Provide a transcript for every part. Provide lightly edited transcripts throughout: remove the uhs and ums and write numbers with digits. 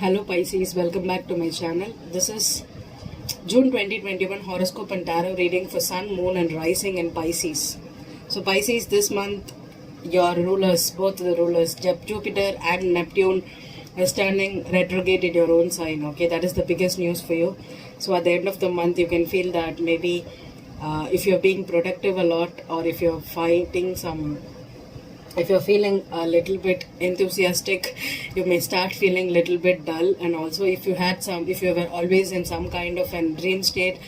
Hello Pisces, welcome back to my channel. This is June 2021 horoscope and tarot reading for Sun, Moon and Rising in Pisces. So Pisces, this month your rulers, both the rulers, Jupiter and Neptune is turning retrograde in your own sign. Okay, that is the biggest news for you. So at the end of the month you can feel that maybe if you're being productive a lot, or if you're feeling a little bit enthusiastic, you may start feeling a little bit dull. And also if you were always in some kind of a dream state,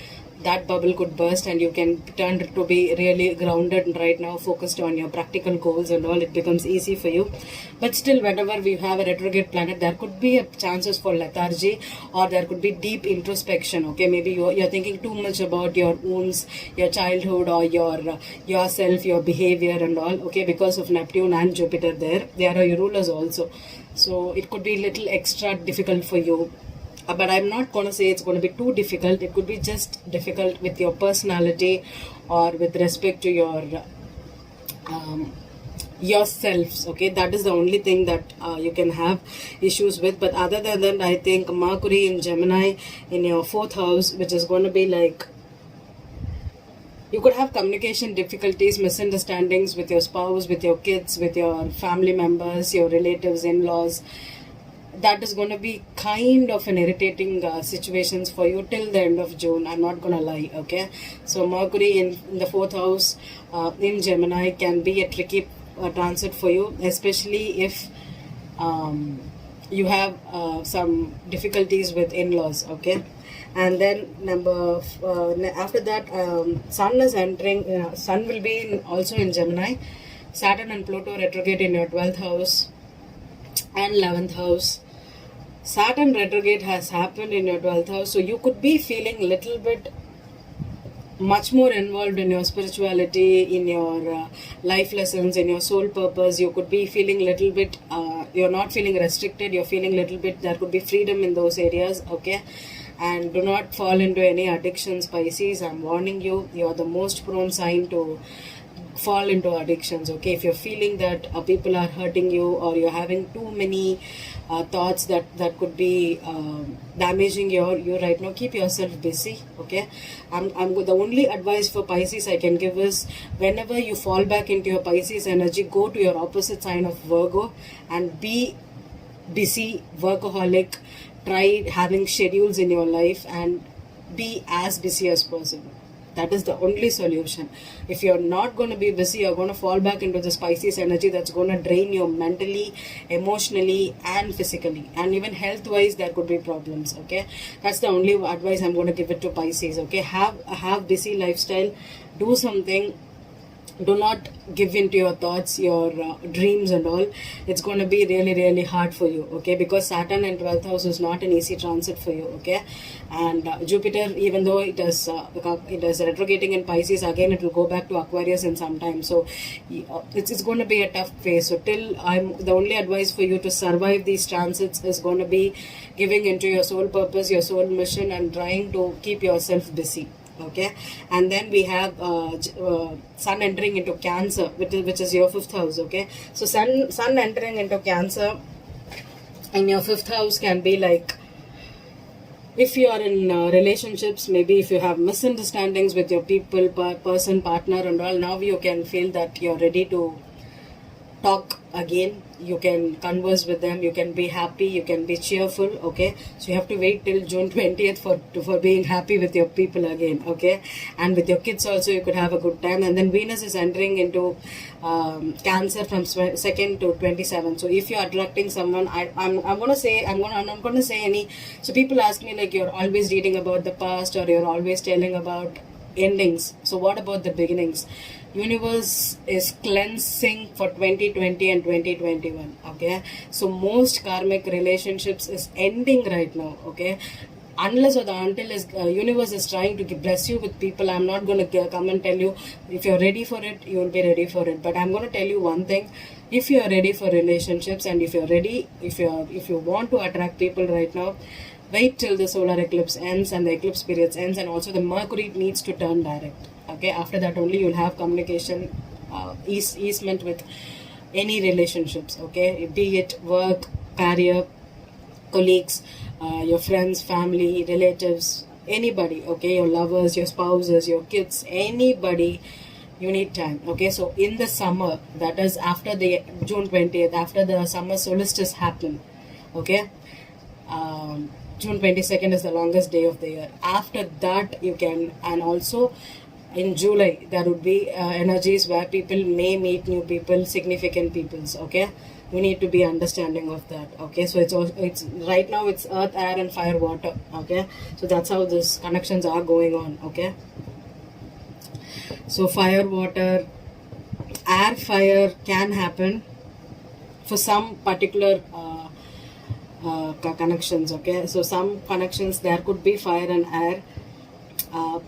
that bubble could burst and you can turn to be really grounded right now, focused on your practical goals and all. It becomes easy for you. But still, whenever we have a retrograde planet, there could be chances for lethargy, or there could be deep introspection. Okay, maybe you're thinking too much about your wounds, your childhood, or yourself, your behavior and all. Okay, because of Neptune and Jupiter there, they are your rulers also. So it could be a little extra difficult for you. But I'm not going to say it's going to be too difficult. It could be just difficult with your personality, or with respect to yourselves. Okay, that is the only thing that you can have issues with. But other than that, I think Mercury in Gemini in your 4th house, which is going to be like, you could have communication difficulties, misunderstandings with your spouse, with your kids, with your family members, your relatives, in-laws. That is going to be kind of an irritating situations for you till the end of June. I'm not going to lie. Okay, so Mercury in the 4th house in Gemini can be a tricky transit for you, especially if you have some difficulties with in-laws. Okay, and then after that, Sun is entering. Sun will be also in Gemini. Saturn and Pluto retrograde in your 12th house and 11th house. Saturn retrograde has happened in your 12th house, so you could be feeling a little bit much more involved in your spirituality, in your life lessons, in your soul purpose. You could be feeling a little bit, you're not feeling restricted, you're feeling a little bit, there could be freedom in those areas. Okay, and do not fall into any addictions, Pisces. I'm warning you, you're the most prone sign to fall into addictions. Okay, if you're feeling that people are hurting you, or you're having too many thoughts that could be damaging you right now, keep yourself busy. Okay, I'm the only advice for Pisces I can give is, whenever you fall back into your Pisces energy, go to your opposite sign of Virgo and be busy, workaholic. Try having schedules in your life and be as busy as possible. That is the only solution. If you're not going to be busy, you're going to fall back into the Pisces energy that's going to drain you mentally, emotionally and physically, and even health wise there could be problems. Okay, that's the only advice I'm going to give it to Pisces. Okay, have busy lifestyle, do something. Do not give in to your thoughts, your dreams and all. It's going to be really, really hard for you. Okay, because Saturn in 12th house is not an easy transit for you. Okay, and Jupiter, even though it is retrograding in Pisces, again it will go back to Aquarius in some time. So it's going to be a tough phase. So the only advice for you to survive these transits is going to be giving into your soul purpose, your soul mission, and trying to keep yourself busy. Okay, and then we have Sun entering into Cancer, which is your 5th house. Okay, so Sun entering into Cancer in your 5th house can be like, if you are in relationships, maybe if you have misunderstandings with your partner and all, now you can feel that you're ready to talk again. You can converse with them, you can be happy, you can be cheerful. Okay, so you have to wait till June 20th for being happy with your people again. Okay, and with your kids also you could have a good time. And then Venus is entering into Cancer from 2nd to 27th. So if you're attracting someone, I'm not going to say any. So people ask me like, you're always reading about the past, or you're always telling about endings. So what about the beginnings? Universe is cleansing for 2020 and 2021. Okay, so most karmic relationships is ending right now. Okay, unless or until universe is trying to bless you with people. I'm not going to come and tell you, if you're ready for it, you will be ready for it. But I'm going to tell you one thing: if you are ready for relationships, and if you want to attract people right now, wait till the solar eclipse ends and the eclipse periods ends, and also the Mercury needs to turn direct. Okay, after that only you'll have communication, easement with any relationships. Okay, be it work, career, colleagues, your friends, family, relatives, anybody, okay, your lovers, your spouses, your kids, anybody, you need time, okay. So in the summer, that is after the June 20th, after the summer solstice happen, okay, June 22nd is the longest day of the year. After that you can, and also in July there would be energies where people may meet new people, significant peoples, okay. We need to be understanding of that, okay. So it's right now it's earth, air and fire, water, okay. So that's how these connections are going on, okay. So fire, water, air, fire can happen for some particular connections, okay. So some connections there could be fire and air.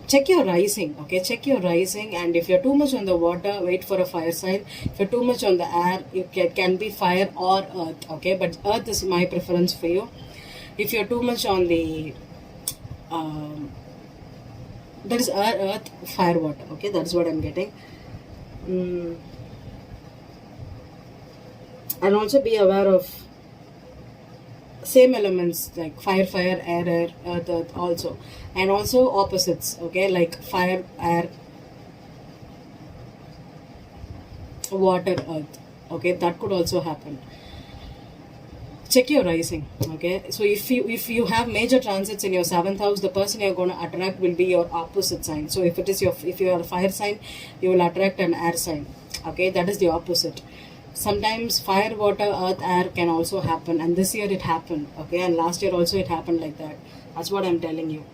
Check your rising, okay, check your rising, and if you're too much on the water, wait for a fire sign. If you're too much on the air, you can be fire or earth, okay, but earth is my preference for you. If you're too much on the that is earth, fire, water, okay, that's what I'm getting. And also be aware of same elements like fire, air, earth also, and also opposites, okay, like fire, air, water, earth, okay, that could also happen. Check your rising, okay. So if you have major transits in your 7th house, the person you're going to attract will be your opposite sign. So if you are a fire sign, you will attract an air sign, okay, that is the opposite. Sometimes fire, water, earth, air can also happen, and this year it happened, okay, and last year also it happened like that. That's what I'm telling you,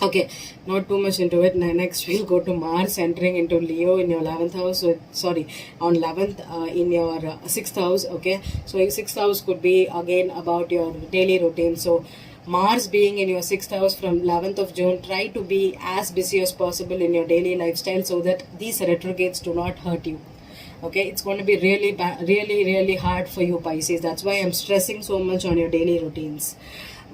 okay. Not too much into it. Next we'll go to Mars entering into Leo in your 11th house, so sorry, on 11th in your 6th house, okay. So your 6th house could be again about your daily routine. So Mars being in your 6th house from 11th of June, try to be as busy as possible in your daily lifestyle so that these retrogrades do not hurt you, okay. It's going to be really hard for you, Pisces. That's why I'm stressing so much on your daily routines.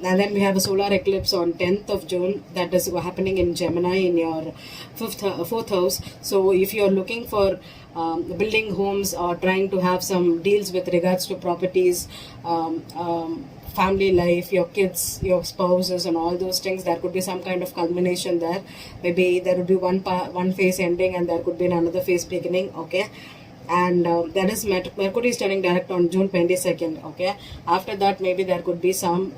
And then we have a solar eclipse on 10th of June that is happening in Gemini in your 4th house. So if you're looking for building homes or trying to have some deals with regards to properties, family life, your kids, your spouses and all those things, there could be some kind of culmination there. Maybe there would be one phase ending and there could be another phase beginning, okay. And that is Mercury is turning direct on June 22nd, okay. After that, maybe there could be some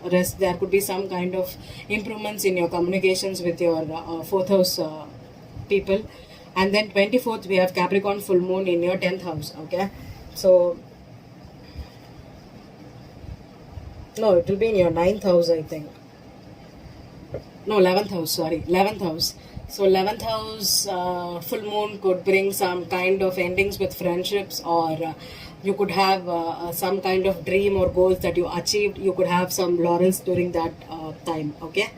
rest, there could be some kind of improvements in your communications with your 4th house people. And then 24th we have Capricorn full moon in your 10th house, okay. So no, it will be in your 9th house, I think. No, 11th house, sorry, 11th house. So 11th house full moon could bring some kind of endings with friendships, or you could have some kind of dream or goals that you achieved. You could have some laurels during that time, okay.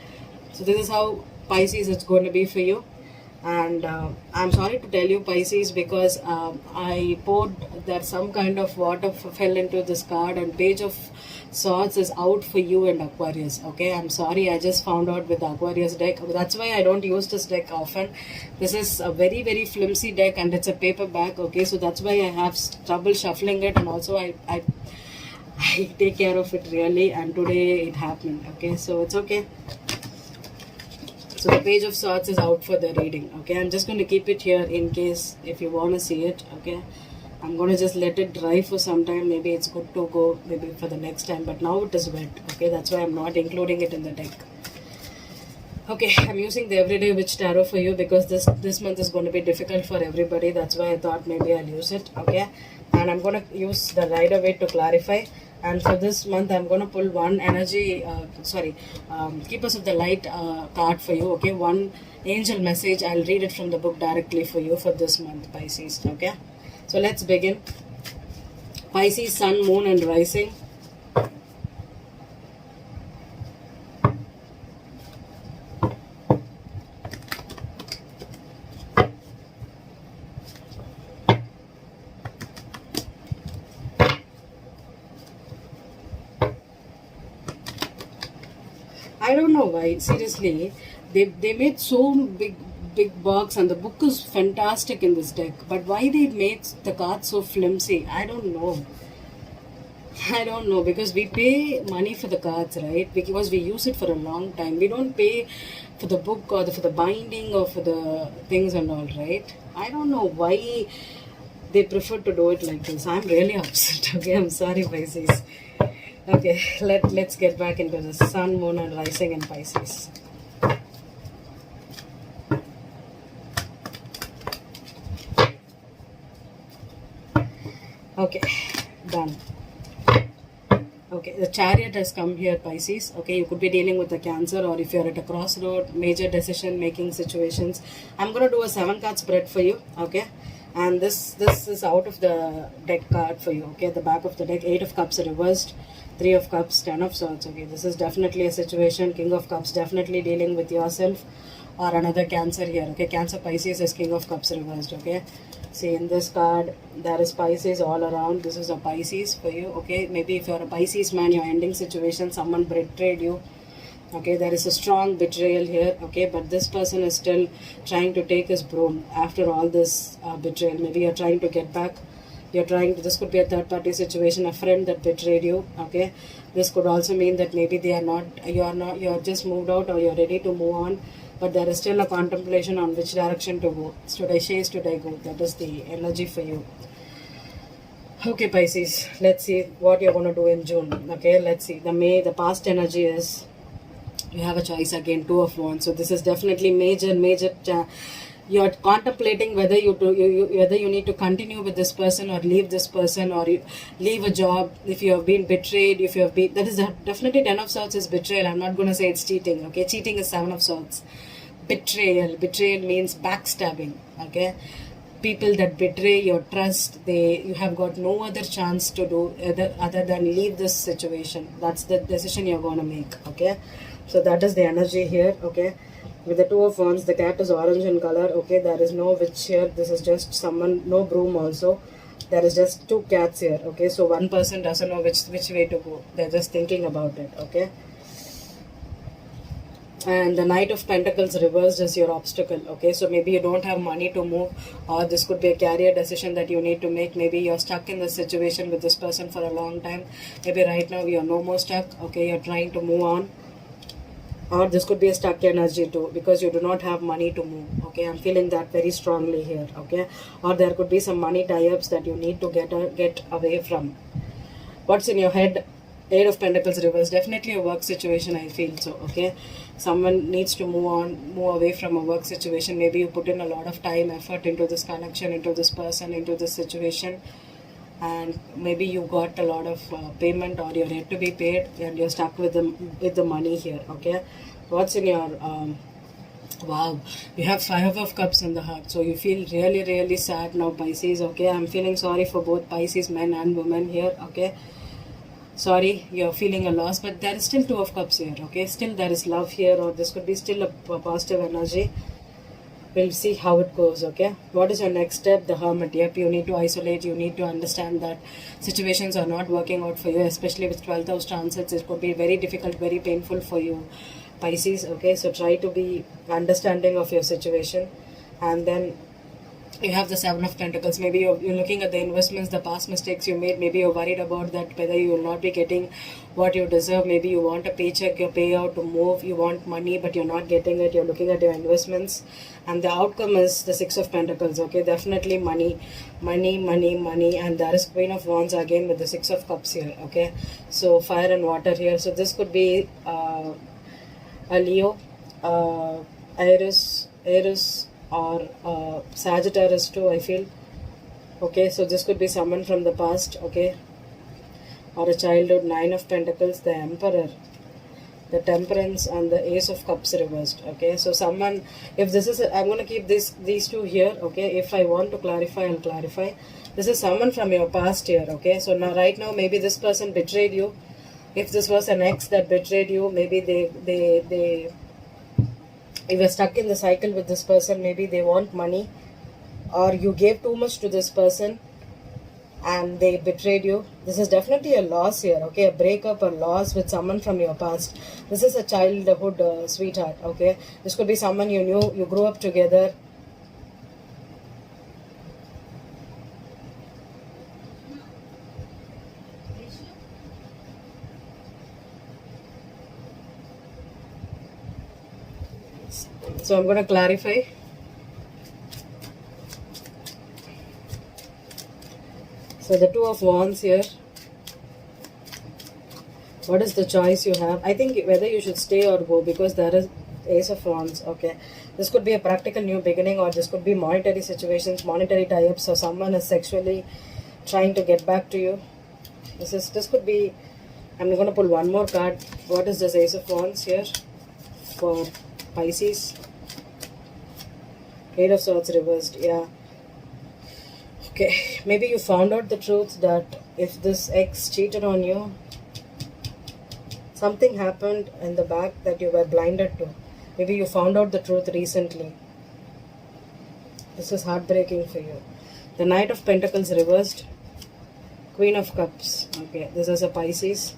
So this is how, Pisces, it's going to be for you. And I'm sorry to tell you, Pisces, because I poured that some kind of water fell into this card, and Page of Swords is out for you and Aquarius, okay. I'm sorry, I just found out with the Aquarius deck. That's why I don't use this deck often. This is a very flimsy deck and it's a paperback, okay. So that's why I have trouble shuffling it, and also I take care of it really, and today it happened, okay. So it's okay. So the Page of Swords is out for the reading, okay. I'm just going to keep it here in case if you want to see it, okay. I'm going to just let it dry for some time. Maybe it's good to go maybe for the next time, but now it is wet, okay. That's why I'm not including it in the deck. Okay, I'm using the Everyday Witch Tarot for you because this month is going to be difficult for everybody. That's why I thought maybe I'll use it, okay. And I'm going to use the Rider-Waite to clarify. And for this month, I'm going to pull one energy, Keepers of the Light card for you, okay. One angel message. I'll read it from the book directly for you for this month, Pisces, okay. So let's begin. Pisces, Sun, Moon and Rising. I don't know why, seriously, they made so big box, and the book is fantastic in this deck, but why they made the cards so flimsy, I don't know. I don't know, because we pay money for the cards, right? Because we use it for a long time. We don't pay for the book or for the binding or for the things and all, right? I don't know why they prefer to do it like this. I'm really upset. Okay, I'm sorry, Pisces. Okay, let's get back into the sun, moon, and rising in Pisces. Okay, done. Okay, the chariot has come here, Pisces. Okay, you could be dealing with a Cancer, or if you're at a crossroad, major decision making situations. I'm gonna do a 7 card spread for you. Okay, and this is out of the deck card for you. Okay, the back of the deck, 8 of Cups reversed, 3 of Cups, 10 of Swords. Okay, this is definitely a situation. King of Cups, definitely dealing with yourself or another Cancer here. Okay, Cancer, Pisces is King of Cups reversed. Okay, see, in this card there is Pisces all around. This is a Pisces for you. Okay, maybe if you're a Pisces man, you're ending situation, someone betrayed you. Okay, there is a strong betrayal here. Okay, but this person is still trying to take his broom after all this betrayal. Maybe you're trying to get back. You're trying to, this could be a third party situation, a friend that betrayed you. Okay, this could also mean that maybe they are not, you're just moved out, or you're ready to move on, but there is still a contemplation on which direction to go. Should I chase, should I go? That is the energy for you. Okay, Pisces, let's see what you're going to do in June. Okay, let's see. The past energy is, you have a choice again, 2 of Wands. So this is definitely major you're contemplating whether whether you need to continue with this person or leave this person, or you leave a job if you have been betrayed. If you have been, that is definitely 10 of Swords is betrayal. I'm not going to say it's cheating. Okay, cheating is 7 of Swords. Betrayal means backstabbing. Okay, people that betray your trust, you have got no other chance to do other than leave this situation. That's the decision you're going to make. Okay, so that is the energy here. Okay, with the 2 of Wands, the cat is orange in color. Okay, there is no witch here. This is just someone, no broom also. There is just 2 cats here. Okay, so one person doesn't know which way to go. They're just thinking about it. Okay, and the Knight of Pentacles reversed is your obstacle. Okay, so maybe you don't have money to move, or this could be a career decision that you need to make. Maybe you're stuck in this situation with this person for a long time. Maybe right now you're no more stuck. Okay, you're trying to move on, or this could be a stuck energy too, because you do not have money to move. Okay, I'm feeling that very strongly here. Okay, or there could be some money tie-ups that you need to get away from. What's in your head? 8 of Pentacles reversed, definitely a work situation, I feel so. Okay, someone needs to move away from a work situation. Maybe you put in a lot of time, effort into this connection, into this person, into this situation, and maybe you got a lot of payment, or you're yet to be paid, and you're stuck with the money here. Okay, what's in your wow, you have 5 of Cups in the heart, so you feel really sad now, Pisces. Okay, I'm feeling sorry for both Pisces men and women here. Okay, sorry, you're feeling a loss, but there is still 2 of Cups here. Okay, still there is love here, or this could be still a positive energy. We'll see how it goes. Okay, what is your next step? The Hermit. Yep, you need to isolate. You need to understand that situations are not working out for you, especially with 12th house transits. It could be very difficult, very painful for you, Pisces. Okay, so try to be understanding of your situation. And then you have the 7 of Pentacles. Maybe you're looking at the investments, the past mistakes you made. Maybe you're worried about that, whether you will not be getting what you deserve. Maybe you want a paycheck, your payout to move. You want money, but you're not getting it. You're looking at your investments, and the outcome is the 6 of Pentacles. Okay, definitely money. And there is Queen of Wands again with the 6 of Cups here. Okay, so fire and water here. So this could be a Leo, Aries, or Sagittarius too, I feel. Okay, so this could be someone from the past. Okay, or a childhood. 9 of Pentacles, the Emperor, the Temperance, and the Ace of Cups reversed. Okay, so someone, if this is I'm going to keep these 2 here. Okay, if I want to clarify, I'll clarify. This is someone from your past here. Okay, so now right now maybe this person betrayed you. If this was an ex that betrayed you, maybe they you were stuck in the cycle with this person. Maybe they want money, or you gave too much to this person and they betrayed you. This is definitely a loss here. Okay, a breakup or loss with someone from your past. This is a childhood sweetheart. Okay, this could be someone you knew, you grew up together. So I'm going to clarify. So the Two of Wands here. What is the choice you have? I think whether you should stay or go, because there is Ace of Wands. Okay, this could be a practical new beginning, or this could be monetary situations, monetary tie-ups, or someone is sexually trying to get back to you. This could be. I'm going to pull one more card. What is this Ace of Wands here for Pisces? Eight of Swords reversed. Yeah. Okay, maybe you found out the truth that if this ex cheated on you, something happened in the back that you were blinded to. Maybe you found out the truth recently. This is heartbreaking for you. The Knight of Pentacles reversed. Queen of Cups. Okay, this is a Pisces.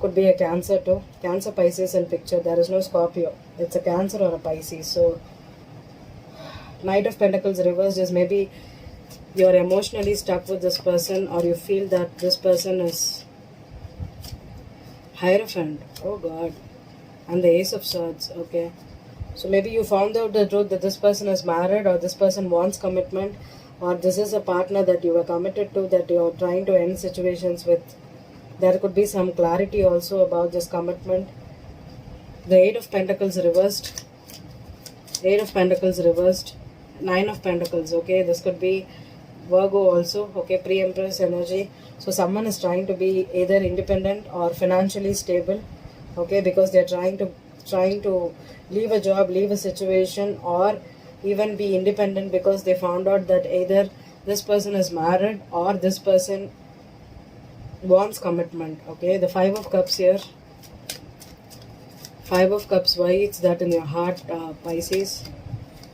Could be a Cancer too. Cancer, Pisces in picture. There is no Scorpio. It's a Cancer or a Pisces. So, Knight of Pentacles reversed is maybe you're emotionally stuck with this person, or you feel that this person is Hierophant. Oh God. And the Ace of Swords. Okay. So maybe you found out the truth that this person is married, or this person wants commitment, or this is a partner that you were committed to, that you're trying to end situations with. There could be some clarity also about this commitment. The Eight of Pentacles reversed. Eight of Pentacles reversed. Nine of Pentacles. Okay. This could be Virgo also. Okay. Pre-Empress energy. So someone is trying to be either independent or financially stable. Okay. Because they're trying to leave a job, leave a situation, or even be independent, because they found out that either this person is married or this person wants commitment. Okay, the Five of Cups here. Five of Cups, why it's that in your heart, Pisces?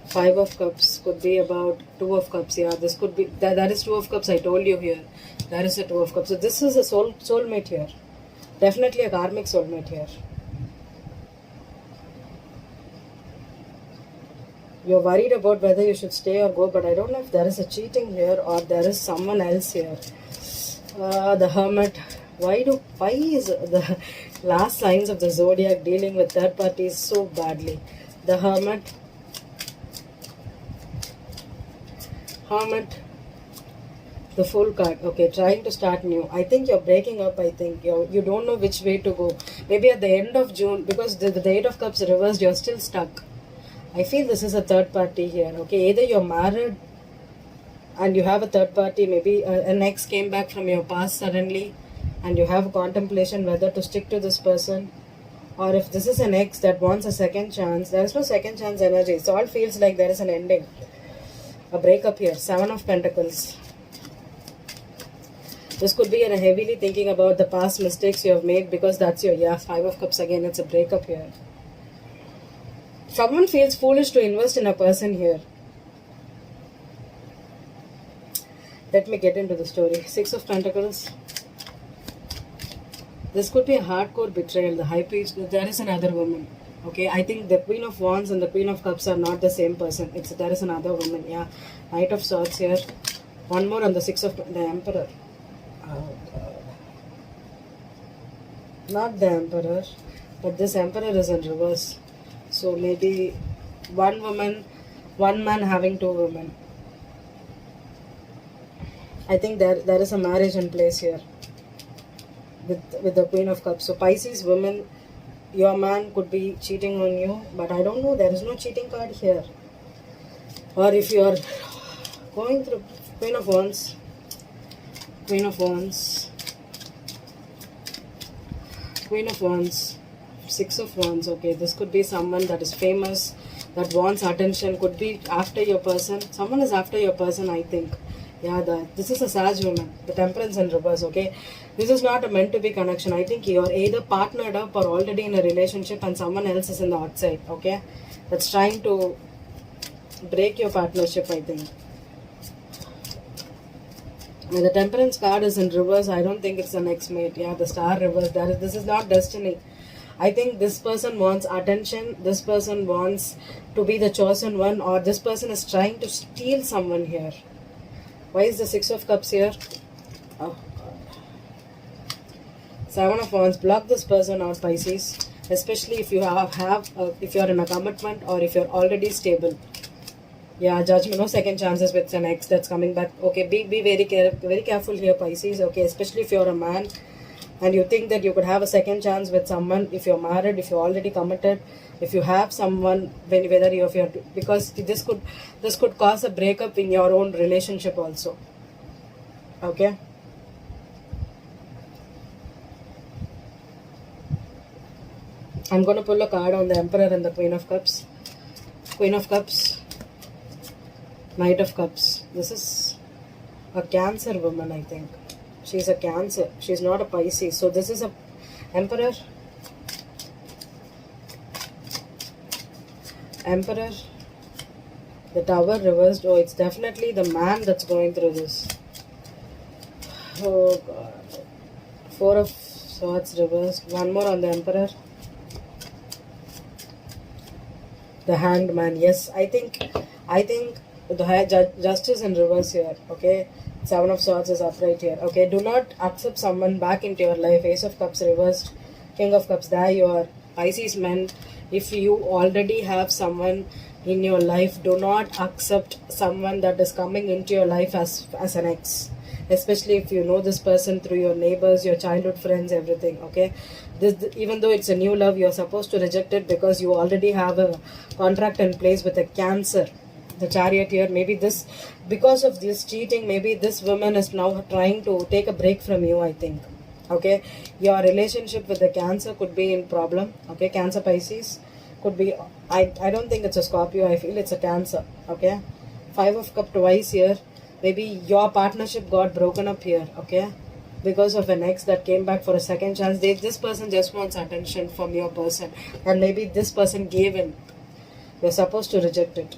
Five of Cups could be about Two of Cups. Yeah, this could be, that is Two of Cups, I told you here. That is a Two of Cups. So this is a soulmate here. Definitely a karmic soulmate here. You're worried about whether you should stay or go, but I don't know if there is a cheating here or there is someone else here. The Hermit. Why is the last signs of the zodiac dealing with third parties so badly? The Hermit. Hermit. The Fool card. Okay, trying to start new. I think you're breaking up. I think you don't know which way to go. Maybe at the end of June, because the Eight of Cups reversed, you're still stuck. I feel this is a third party here. Okay, either you're married and you have a third party, maybe an ex came back from your past suddenly, and you have contemplation whether to stick to this person, or if this is an ex that wants a second chance. There is no second chance energy. It all feels like there is an ending, a breakup here. Seven of Pentacles. This could be heavily thinking about the past mistakes you have made, because that's your Five of Cups again. It's a breakup here. Someone feels foolish to invest in a person here. Let me get into the story. Six of Pentacles. This could be a hardcore betrayal. The High Priest, there is another woman. Okay, I think the Queen of Wands and the Queen of Cups are not the same person. There is another woman. Yeah, Knight of Swords here. One more on the Six of the Emperor. Oh God. Not the Emperor, but this Emperor is in reverse. So maybe one woman, one man having two women. I think there is a marriage in place here with the Queen of Cups. So Pisces women, your man could be cheating on you, but I don't know. There is no cheating card here. Or if you are going through Queen of Wands, Queen of Wands, Queen of Wands. Six of Wands. Okay, this could be someone that is famous, that wants attention, could be after your person. Someone is after your person, I think. Yeah, this is a Sag woman, the Temperance in reverse. Okay, this is not a meant to be connection. I think you're either partnered up or already in a relationship, and someone else is in the outside. Okay, that's trying to break your partnership, I think. When the Temperance card is in reverse, I don't think it's an ex-mate. Yeah, the Star reverse. This is not destiny. I think this person wants attention, this person wants to be the chosen one, or this person is trying to steal someone here. Why is the Six of Cups here? Oh God. Seven of Wands. Block this person out, Pisces. especially if you if you're in a commitment or if you're already stable. Yeah, judgment, no second chances with an ex that's coming back. Okay, be very careful here, Pisces. Okay, especially if you're a man and you think that you could have a second chance with someone, if you're married, if you're already committed, if you have someone, whether if you're, because this could cause a breakup in your own relationship also. Okay. I'm going to pull a card on the Emperor and the Queen of Cups. Queen of Cups, Knight of Cups. This is a Cancer woman, I think. She's a Cancer. She's not a Pisces. So this is a Emperor. Emperor. The Tower reversed. Oh, it's definitely the man that's going through this. Oh, God. Four of Swords reversed. One more on the Emperor. The Hanged Man. Yes, I think the justice in reverse here. Okay, Seven of Swords is upright here. Okay, do not accept someone back into your life. Ace of Cups reversed. King of Cups. There you are, Pisces men. If you already have someone in your life, do not accept someone that is coming into your life as an ex. Especially if you know this person through your neighbors, your childhood friends, everything. Okay, even though it's a new love, you're supposed to reject it because you already have a contract in place with a Cancer. The Chariot here, maybe this, because of this cheating, maybe this woman is now trying to take a break from you, I think. Okay, your relationship with the Cancer could be in problem. Okay, Cancer Pisces could be, I don't think it's a Scorpio, I feel it's a Cancer. Okay, Five of Cups twice here. Maybe your partnership got broken up here. Okay, because of an ex that came back for a second chance. This person just wants attention from your person, and maybe this person gave in. You're supposed to reject it.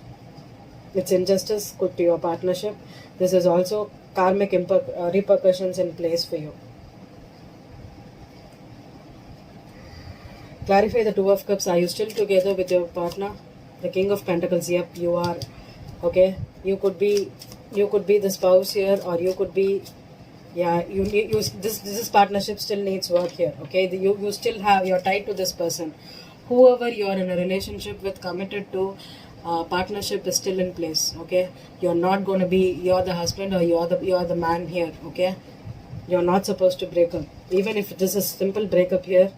It's injustice good to your partnership. This is also karmic repercussions in place for you. Clarify the Two of Cups. Are you still together with your partner? The King of Pentacles. Yep, you are. Okay, you could be the spouse here, or you could be, yeah, this partnership still needs work here. Okay, you still have, you're tied to this person. Whoever you are in a relationship with, committed to, partnership is still in place. Okay, you're not going to be, you're the husband or you're the man here. Okay, you're not supposed to break up. Even if it is a simple breakup here,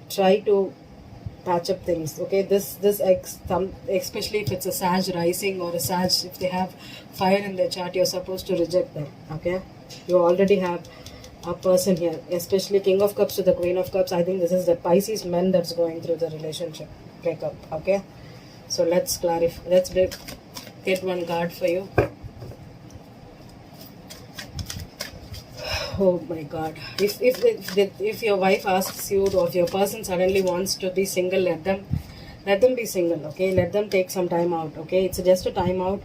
try to patch up things. Okay, especially if it's a Sag rising or a Sag, if they have fire in their chart, you're supposed to reject them. Okay, you already have a person here, especially King of Cups to the Queen of Cups. I think this is the Pisces men that's going through the relationship breakup. Okay, so let's clarify. Let's get one card for you. Oh my God! If your wife asks you, or if your person suddenly wants to be single, let them be single. Okay, let them take some time out. Okay, it's just a time out.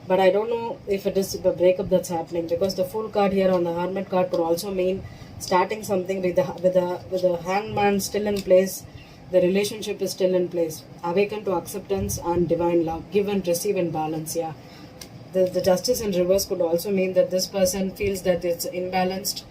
But I don't know if it is a breakup that's happening, because the Fool card here on the Hermit card could also mean starting something with the Hangman still in place. The relationship is still in place. Awaken to acceptance and divine love. Give and receive in balance. Yeah. The Justice in reverse could also mean that this person feels that it's imbalanced.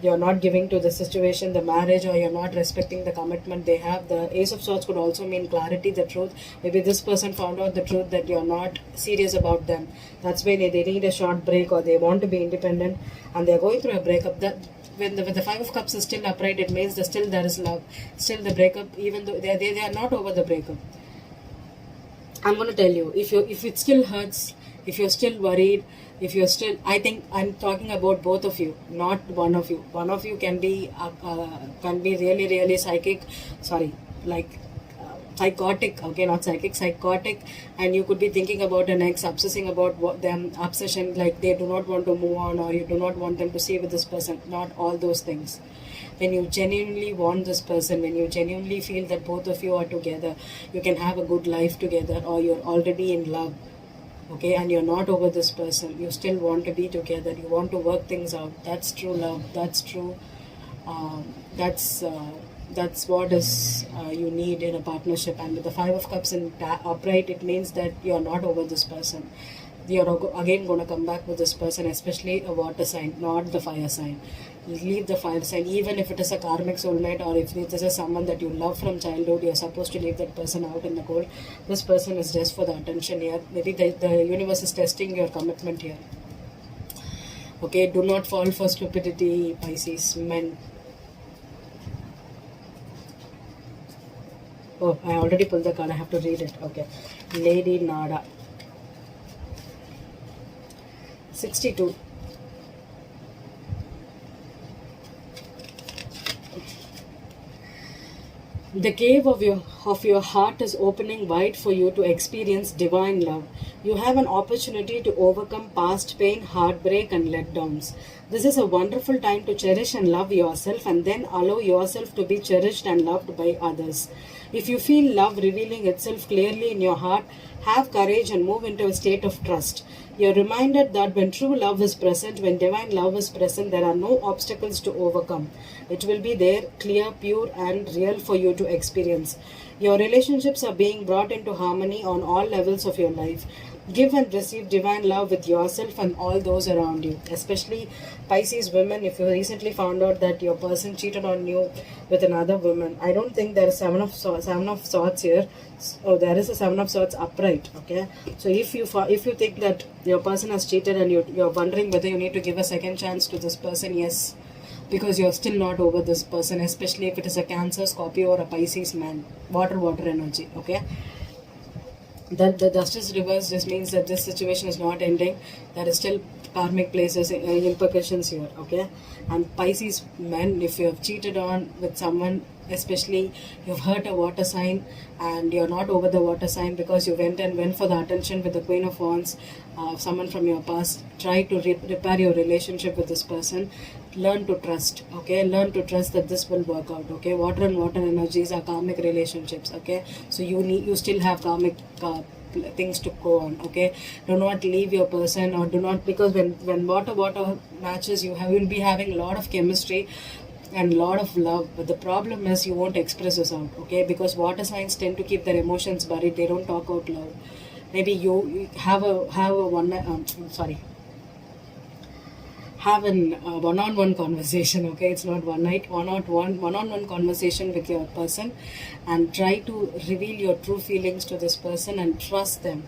You're not giving to the situation, the marriage, or you're not respecting the commitment they have. The Ace of Swords could also mean clarity, the truth. Maybe this person found out the truth that you're not serious about them. That's why they need a short break, or they want to be independent, and they're going through a breakup. That when the Five of Cups is still upright, it means that still there is love. Still the breakup, even though they are not over the breakup. I'm going to tell you, if it still hurts, if you're still worried, if you're still, I think I'm talking about both of you, not one of you. One of you can be really, really psychic, psychotic, okay, not psychic, psychotic, and you could be thinking about an ex, obsessing about them, obsession, like they do not want to move on, or you do not want them to stay with this person, not all those things. When you genuinely want this person, when you genuinely feel that both of you are together, you can have a good life together, or you're already in love, okay, and you're not over this person, you still want to be together, you want to work things out, that's true love, that's true, that's what is you need in a partnership. And with the Five of Cups in upright, it means that you're not over this person. You're again going to come back with this person, especially a water sign, not the fire sign. leave the fire sign. Even if it is a karmic soulmate, or if this is someone that you love from childhood, you're supposed to leave that person out in the cold. This person is just for the attention here. Maybe the universe is testing your commitment here. Okay, do not fall for stupidity, Pisces men. Oh, I already pulled the card. I have to read it. Okay. Lady Nada. 62. The cave of your heart is opening wide for you to experience divine love. You have an opportunity to overcome past pain, heartbreak, and letdowns. This is a wonderful time to cherish and love yourself, and then allow yourself to be cherished and loved by others. If you feel love revealing itself clearly in your heart, have courage and move into a state of trust. You're reminded that when true love is present, when divine love is present, there are no obstacles to overcome. It will be there, clear, pure, and real for you to experience. Your relationships are being brought into harmony on all levels of your life. Give and receive divine love with yourself and all those around you. Especially Pisces women, if you recently found out that your person cheated on you with another woman, I don't think there is seven of swords here. Oh, there is a seven of swords upright. Okay, so if you think that your person has cheated and you're wondering whether you need to give a second chance to this person, yes, because you're still not over this person, especially if it is a Cancer, Scorpio, or a Pisces man. Water energy. Okay, that the justice reverse just means that this situation is not ending. There is still karmic places, implications here. Okay, and Pisces men, if you have cheated on with someone, especially you've hurt a water sign and you're not over the water sign because you went for the attention with the Queen of Wands, someone from your past, try to repair your relationship with this person. Learn to trust. Okay, learn to trust that this will work out. Okay, water and water energies are karmic relationships. Okay, so you still have karmic things to go on. Okay, do not leave your person, or do not, because when water matches, you will be having a lot of chemistry and a lot of love, but the problem is you won't express this out. Okay, because water signs tend to keep their emotions buried. They don't talk out loud. Maybe you have a one-on-one conversation. Okay, it's not one night, one-on-one conversation with your person, and try to reveal your true feelings to this person and trust them.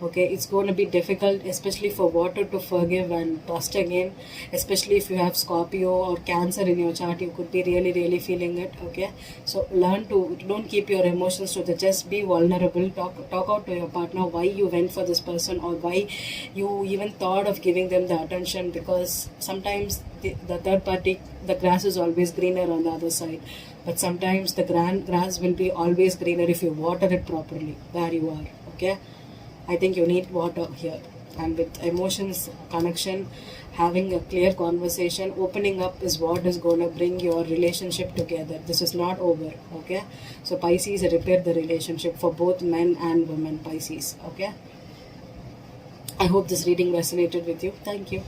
Okay, it's going to be difficult, especially for water, to forgive and trust again, especially if you have Scorpio or Cancer in your chart. You could be really feeling it. Okay, so don't keep your emotions to just be vulnerable. Talk out to your partner why you went for this person, or why you even thought of giving them the attention, because sometimes the third party, the grass is always greener on the other side, but sometimes the grass will be always greener if you water it properly where you are. Okay, I think you need water here. And with emotions, connection, having a clear conversation, opening up is what is going to bring your relationship together. This is not over. Okay, so Pisces, repair the relationship for both men and women. Pisces. Okay, I hope this reading resonated with you. Thank you.